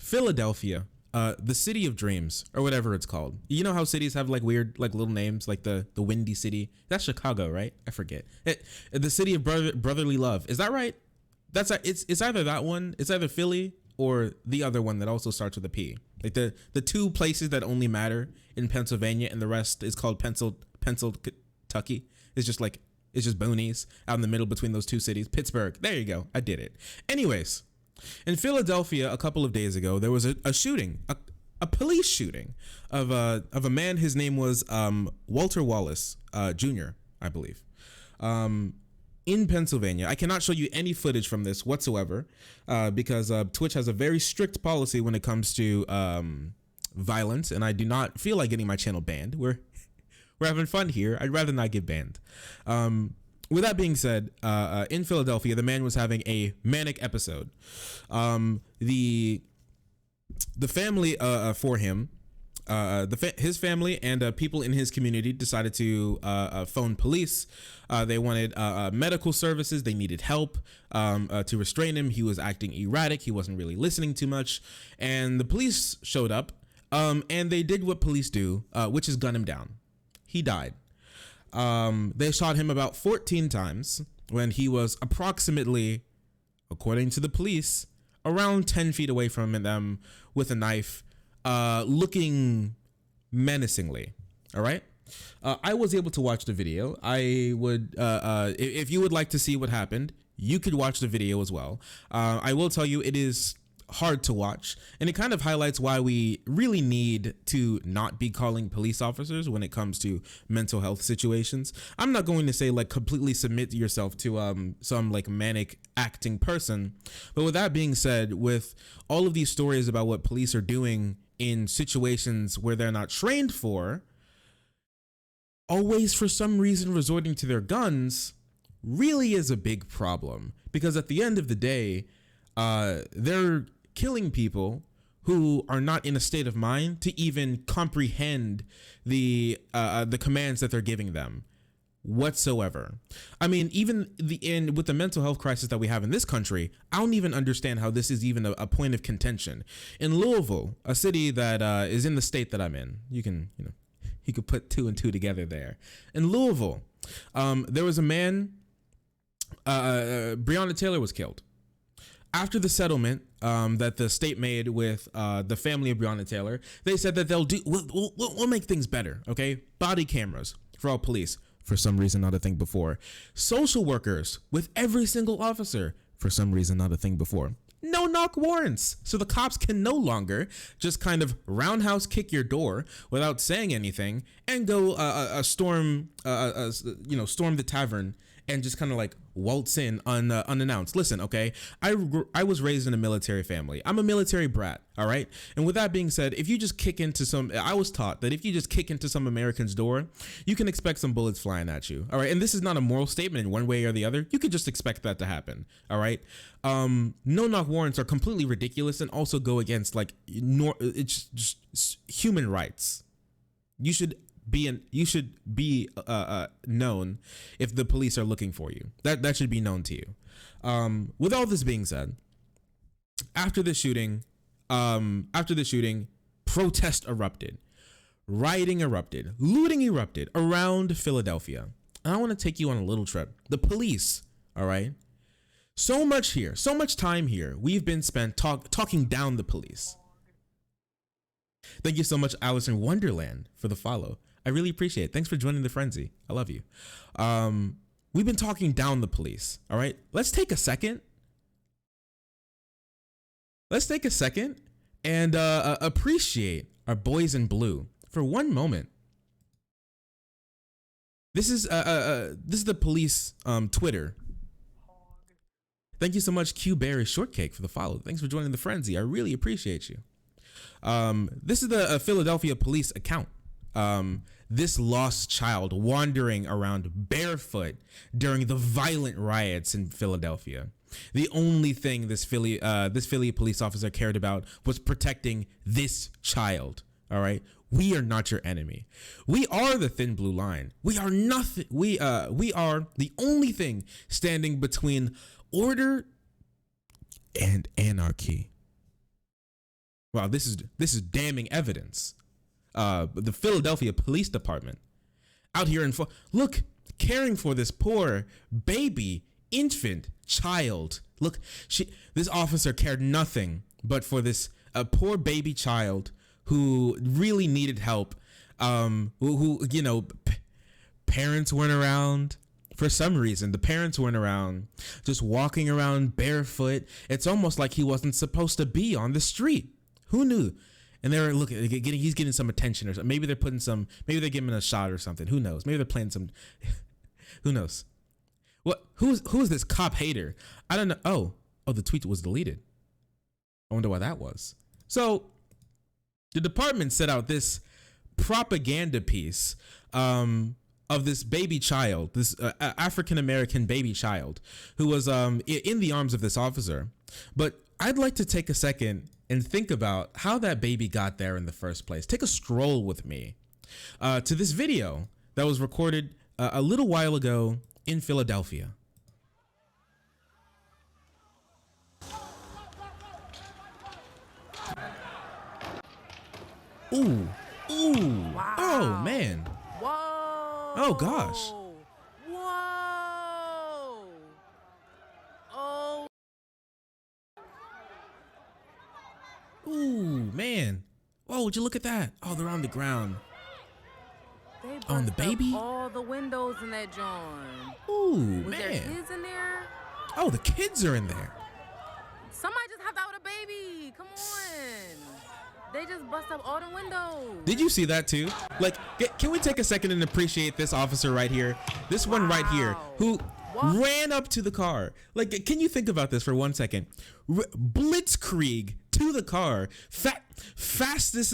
Philadelphia, the city of dreams, or whatever it's called. You know how cities have like weird, like little names, like the Windy City. That's Chicago, right? I forget. The city of brotherly love. Is that right? It's either that one. It's either Philly or the other one that also starts with a P. Like the two places that only matter in Pennsylvania, and the rest is called Kentucky. It's just boonies out in the middle between those two cities. Pittsburgh. There you go. I did it. Anyways, in Philadelphia a couple of days ago, there was a shooting, a police shooting of a man. His name was Walter Wallace Jr., I believe, in Pennsylvania. I cannot show you any footage from this whatsoever because Twitch has a very strict policy when it comes to violence, and I do not feel like getting my channel banned. We're having fun here. I'd rather not get banned. With that being said, in Philadelphia, the man was having a manic episode. The family for him, his family and people in his community decided to phone police. They wanted medical services. They needed help to restrain him. He was acting erratic. He wasn't really listening too much. And the police showed up and they did what police do, which is gun him down. He died. They shot him about 14 times when he was approximately, according to the police, around 10 feet away from them with a knife, looking menacingly. All right. I was able to watch the video. I would, if you would like to see what happened, you could watch the video as well. I will tell you, it is hard to watch, and it kind of highlights why we really need to not be calling police officers when it comes to mental health situations. I'm not going to say like completely submit yourself to some like manic acting person, but with that being said, with all of these stories about what police are doing in situations where they're not trained for, always for some reason resorting to their guns really is a big problem, because at the end of the day, they're killing people who are not in a state of mind to even comprehend the commands that they're giving them whatsoever. I mean, even with the mental health crisis that we have in this country, I don't even understand how this is even a point of contention. In Louisville, a city that is in the state that I'm in, you could put two and two together there. In Louisville, there was a man, Breonna Taylor was killed. After the settlement that the state made with the family of Breonna Taylor, they said that we'll make things better. Okay, body cameras for all police. For some reason, not a thing before. Social workers with every single officer. For some reason, not a thing before. No knock warrants, so the cops can no longer just kind of roundhouse kick your door without saying anything and go storm the tavern and just kind of like waltz in unannounced. Listen, okay, I was raised in a military family. I'm a military brat, all right? And with that being said, if you just kick into I was taught that if you just kick into some American's door, you can expect some bullets flying at you, all right? And this is not a moral statement in one way or the other. You could just expect that to happen, all right? No knock warrants are completely ridiculous and also go against it's just human rights. You should be known if the police are looking for you. That should be known to you. With all this being said, after the shooting, protest erupted, rioting erupted, looting erupted around Philadelphia. And I want to take you on a little trip. The police, all right? So much time here we've been spent talking down the police. Thank you so much, Alice in Wonderland, for the follow. I really appreciate it. Thanks for joining the frenzy. I love you. We've been talking down the police. All right. Let's take a second. And appreciate our boys in blue for one moment. This is the police Twitter. Thank you so much, Q Berry Shortcake, for the follow. Thanks for joining the frenzy. I really appreciate you. This is the Philadelphia police account. This lost child wandering around barefoot during the violent riots in Philadelphia. The only thing this Philly police officer cared about was protecting this child. All right. We are not your enemy. We are the thin blue line. We are nothing. We are the only thing standing between order and anarchy. Wow, this is damning evidence. The Philadelphia Police Department out here look, caring for this poor baby, infant, child. Look, this officer cared nothing but for this poor baby child who really needed help. Who parents weren't around. For some reason, the parents weren't around, just walking around barefoot. It's almost like he wasn't supposed to be on the street. Who knew? And they're looking, he's getting some attention or something. Maybe maybe they're giving him a shot or something. Who knows? Maybe they're playing some, who knows? Who is this cop hater? I don't know. Oh, the tweet was deleted. I wonder why that was. So the department set out this propaganda piece, of this baby child, this African-American baby child who was in the arms of this officer. But I'd like to take a second and think about how that baby got there in the first place. Take a stroll with me to this video that was recorded a little while ago in Philadelphia. Ooh, wow. Oh man. Whoa. Oh gosh. Whoa. Oh. Ooh, man. Whoa, would you look at that? Oh, they're on the ground. They on the baby? All the windows in that joint. Ooh, Was man. there kids in there? Oh, the kids are in there. Somebody just hopped out with a baby. Come on. They just bust up all the windows. Did you see that too? Like, can we take a second and appreciate this officer right here? This one right here who ran up to the car. Like, can you think about this for 1 second? Blitzkrieg to the car, fastest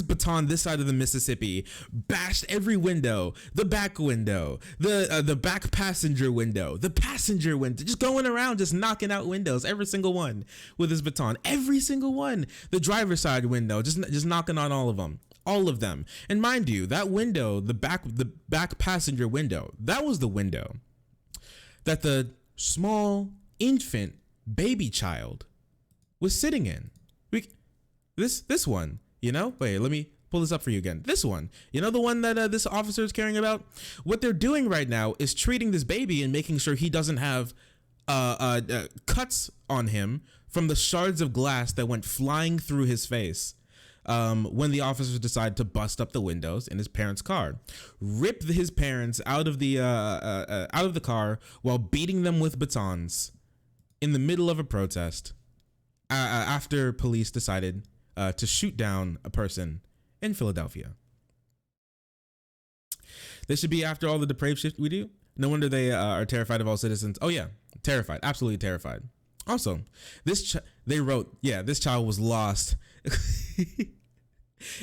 baton this side of the Mississippi, bashed every window, the back window, the back passenger window, the passenger window, just going around, just knocking out windows, every single one with his baton, every single one, the driver's side window, just knocking on all of them. All of them. And mind you, that window, the back passenger window, that was the window that the small infant baby child was sitting in. This one, wait, let me pull this up for you again. This one, the one that this officer is caring about. What they're doing right now is treating this baby and making sure he doesn't have cuts on him from the shards of glass that went flying through his face. When the officers decided to bust up the windows in his parents' car, rip his parents out of the car while beating them with batons in the middle of a protest after police decided to shoot down a person in Philadelphia. This should be after all the depraved shit we do. No wonder they are terrified of all citizens. Oh yeah, terrified, absolutely terrified. Also, they wrote, this child was lost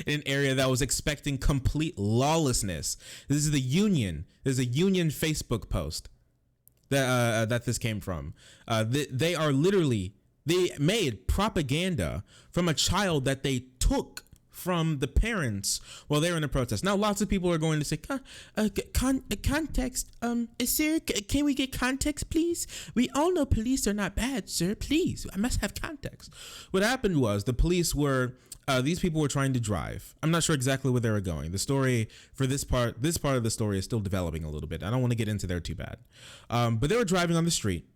in an area that was expecting complete lawlessness. This is the Union. There's a Union Facebook post that this came from. They made propaganda from a child that they took from the parents while they were in a protest. Now, lots of people are going to say, context, sir, can we get context, please? We all know police are not bad, sir. Please, I must have context. What happened was the police were, these people were trying to drive. I'm not sure exactly where they were going. The story for this part of the story is still developing a little bit. I don't want to get into there too bad. But they were driving on the street.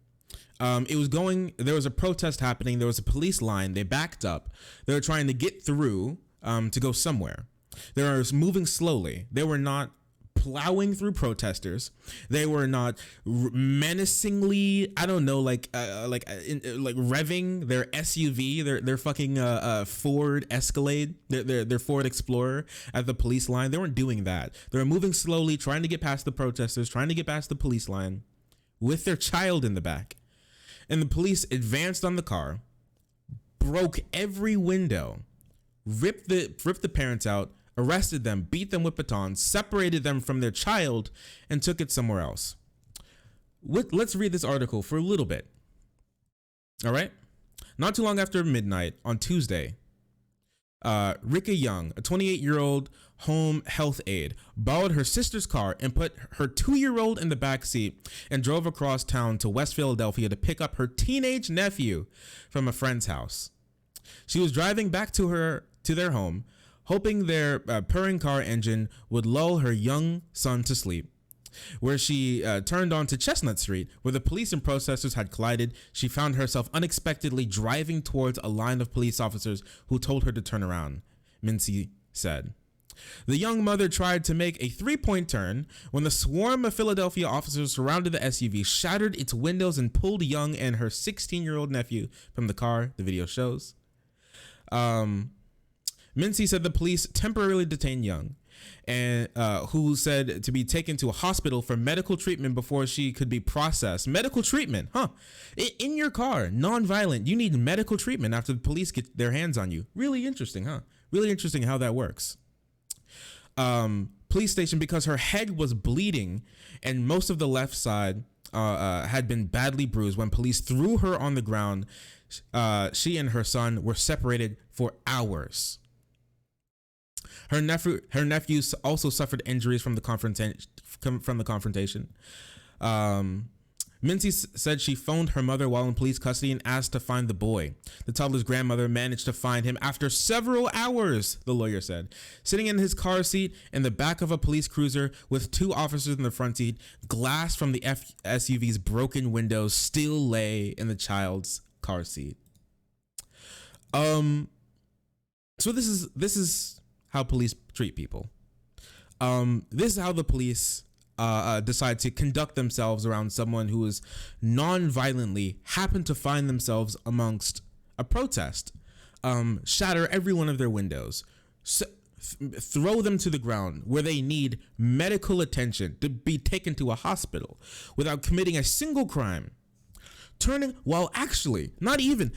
There was a protest happening. There was a police line. They backed up. They were trying to get through to go somewhere. They were moving slowly. They were not plowing through protesters. They were not menacingly, I don't know, like revving their SUV, their fucking Ford Escalade, their Ford Explorer at the police line. They weren't doing that. They were moving slowly, trying to get past the protesters, trying to get past the police line with their child in the back. And the police advanced on the car, broke every window, ripped the parents out, arrested them, beat them with batons, separated them from their child, and took it somewhere else. Let's read this article for a little bit. All right? Not too long after midnight on Tuesday, Rika Young, a 28-year-old home health aide, borrowed her sister's car and put her 2-year-old in the back seat and drove across town to West Philadelphia to pick up her teenage nephew from a friend's house. She was driving back to their home, hoping their purring car engine would lull her young son to sleep. Where she turned onto Chestnut Street, where the police and protesters had collided, she found herself unexpectedly driving towards a line of police officers who told her to turn around, Mincy said. The young mother tried to make a 3-point turn when the swarm of Philadelphia officers surrounded the SUV, shattered its windows, and pulled Young and her 16-year-old nephew from the car, the video shows. Mincy said the police temporarily detained Young, and who said to be taken to a hospital for medical treatment before she could be processed. Medical treatment, huh? In your car, non-violent, you need medical treatment after the police get their hands on you. Really interesting, huh? Really interesting how that works. Police station because her head was bleeding and most of the left side had been badly bruised. When police threw her on the ground, she and her son were separated for hours. Her nephew also suffered injuries from the confrontation. Mincy said she phoned her mother while in police custody and asked to find the boy. The toddler's grandmother managed to find him after several hours, the lawyer said. Sitting in his car seat in the back of a police cruiser with 2 officers in the front seat, glass from the SUV's broken windows still lay in the child's car seat. So this is how police treat people. This is how the police decide to conduct themselves around someone who is non-violently happened to find themselves amongst a protest. Shatter every one of their windows, throw them to the ground where they need medical attention to be taken to a hospital without committing a single crime. While actually not even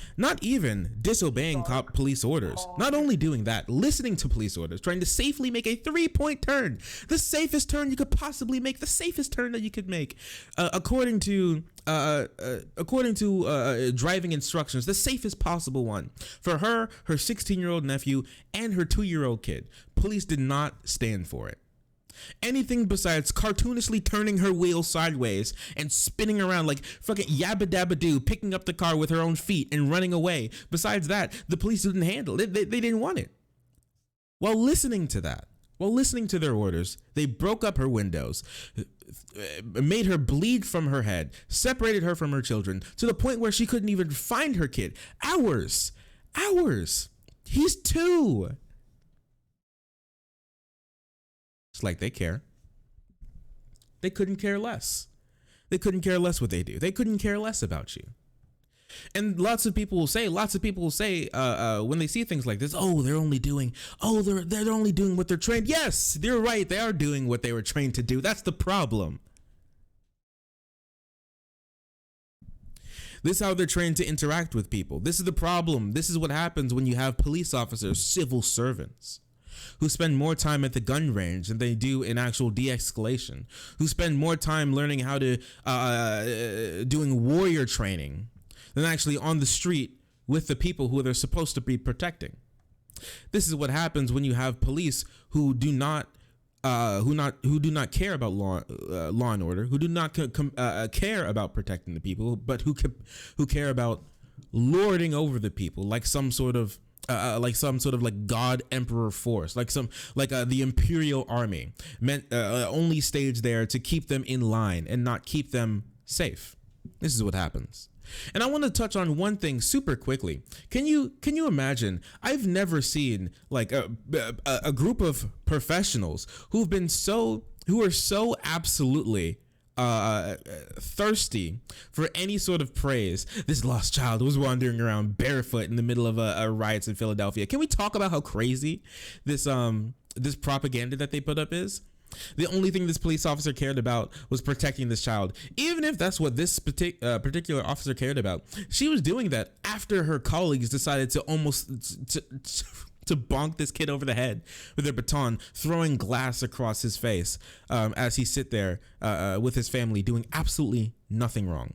disobeying police orders. Not only doing that, listening to police orders, trying to safely make a 3-point turn, the safest turn you could possibly make, the safest turn that you could make, according to driving instructions, the safest possible one for her 16-year-old nephew, and her 2-year-old kid. Police did not stand for it. Anything besides cartoonishly turning her wheel sideways and spinning around like fucking yabba dabba doo, picking up the car with her own feet and running away. Besides that, the police didn't handle it. They didn't want it. While listening to their orders, they broke up her windows, made her bleed from her head, separated her from her children to the point where she couldn't even find her kid. Hours. He's 2. It's like they care. They couldn't care less. They couldn't care less what they do. They couldn't care less about you. And lots of people will say when they see things like this, they're only doing what they're trained. Yes, they're right. They are doing what they were trained to do. That's the problem. This is how they're trained to interact with people. This is the problem. This is what happens when you have police officers, civil servants, who spend more time at the gun range than they do in actual de-escalation, who spend more time learning how to doing warrior training than actually on the street with the people who they're supposed to be protecting. This is what happens when you have police who do not care about law and order, who do not care about protecting the people, but who care about lording over the people like some sort of God emperor force, the imperial army, meant only staged there to keep them in line and not keep them safe. This is what happens. And I want to touch on one thing super quickly. Can you imagine? I've never seen like a group of professionals who are so absolutely thirsty for any sort of praise. This lost child was wandering around barefoot in the middle of a riots in Philadelphia. Can we talk about how crazy this propaganda that they put up is? The only thing this police officer cared about was protecting this child. Even if that's what this particular officer cared about, she was doing that after her colleagues decided to to bonk this kid over the head with their baton, throwing glass across his face as he sit there with his family doing absolutely nothing wrong.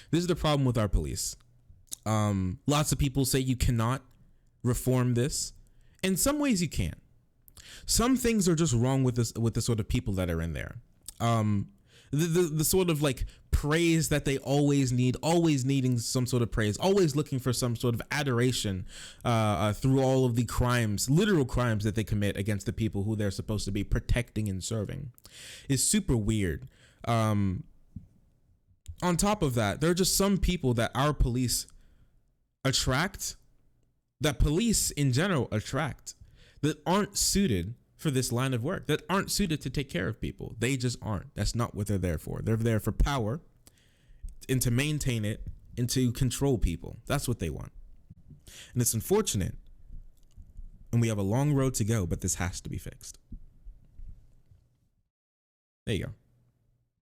This is the problem with our police. Lots of people say you cannot reform this. In some ways you can. Some things are just wrong with the sort of people that are in there. The sort of like praise that they always need, always needing some sort of praise, always looking for some sort of adoration through all of the crimes, literal crimes that they commit against the people who they're supposed to be protecting and serving, is super weird. On top of that, there are just some people that our police attract, that police in general attract, that aren't suited for this line of work, that aren't suited to take care of people. They just aren't. That's not what they're there for. They're there for power and to maintain it and to control people. That's what they want. And it's unfortunate. And we have a long road to go, but this has to be fixed. There you go.